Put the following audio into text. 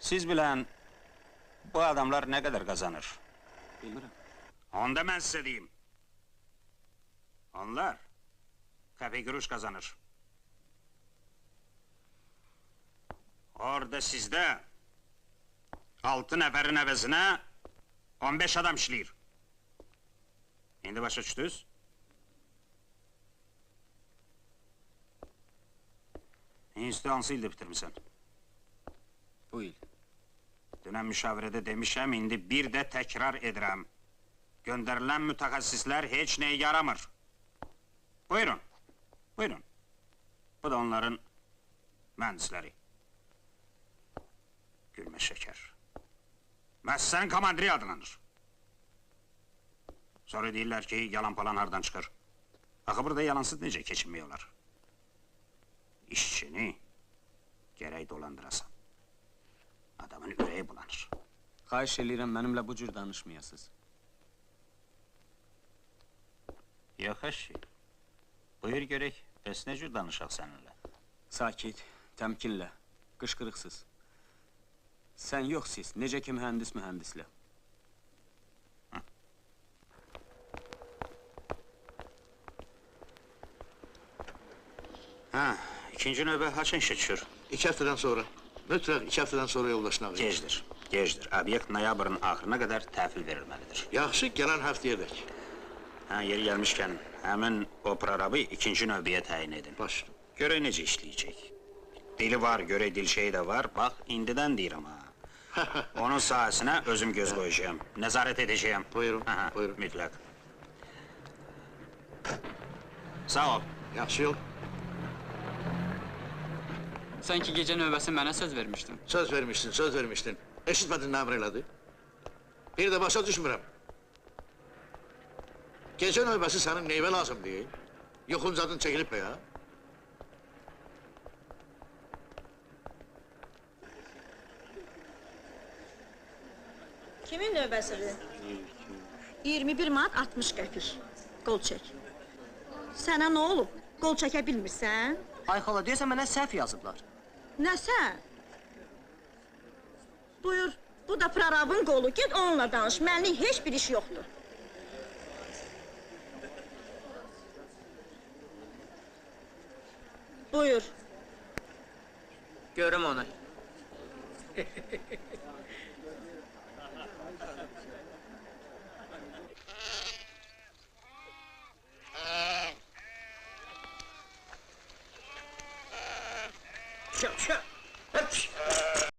Siz bilən, bu adamlar nə qədər qazanır? Bilmirəm. Onda mən sizə deyim. Onlar qəpik quruş qazanır. Orada sizdə 6 nəfərin əvəzinə 15 adam işləyir. İndi başa düşdünüz? İnstitutu hansı ildə bitirmisən? Bu il. Dünən müşavirədə demişəm, indi bir də təkrar edirəm. Göndərilən mütəxəssislər heç nəyə yaramır. Buyurun, buyurun. Bu da onların mühəndisləri. Gülmə şəkər. Məsələn komandiri adlanır. Sonra deyirlər ki, yalan falan hardan çıxır. Axı burada yalansız necə keçinmək olar? İşçini gərək dolandırasan. Adamın ürəyi bulanır. Xahiş eləyirəm, mənimlə bu cür danışmayasınız. Yox, əşi. Buyur görək, bəs nə cür danışaq səninlə? Sakit, təmkinlə, qışqırıqsız. Sən yox siz, necə ki mühəndislə. Hə, ikinci növbə haçın işə düşür? 2 həftədən sonra. Mütləq 2 həftədən sonra yoldaşına verir. Gecdir, gecdir. Obyekt noyabrın axırına qədər təhvil verilməlidir. Yaxşı, gələn həftəyə dək. Hə, yeri gəlmişkən, həmin o prorabı ikinci növbəyə təyin edin. Başla. Görək necə işləyəcək. Dili var, görək dil şeyi də var. Bax, indidən deyirəm ha. Onun sahəsinə özüm göz qoyacağım. Nəzarət edəcəyəm. Buyurun, Aha, buyurun. Mütləq. Sağ ol. Yaxşı yol. Sən ki gecə növbəsi mənə söz vermişdin. Söz vermişdin. Eşitmədin nə əmr elədi? Bir də başa düşmürəm. Gecə növbəsi sənin neyvə lazım deyil? Yoxuncadın çəkilib be ya. Kimin növbəsidir? 21 manat 60 qəpik. Qol çək. Sənə nə olub? Qol çəkə bilmirsən? Ay xala, deyəsən mənə səhv yazıblar. Nə sən? Buyur, bu da prorabın qolu. Get onunla danış, mənlik heç bir iş yoxdur. Buyur. Görüm onu. Şap.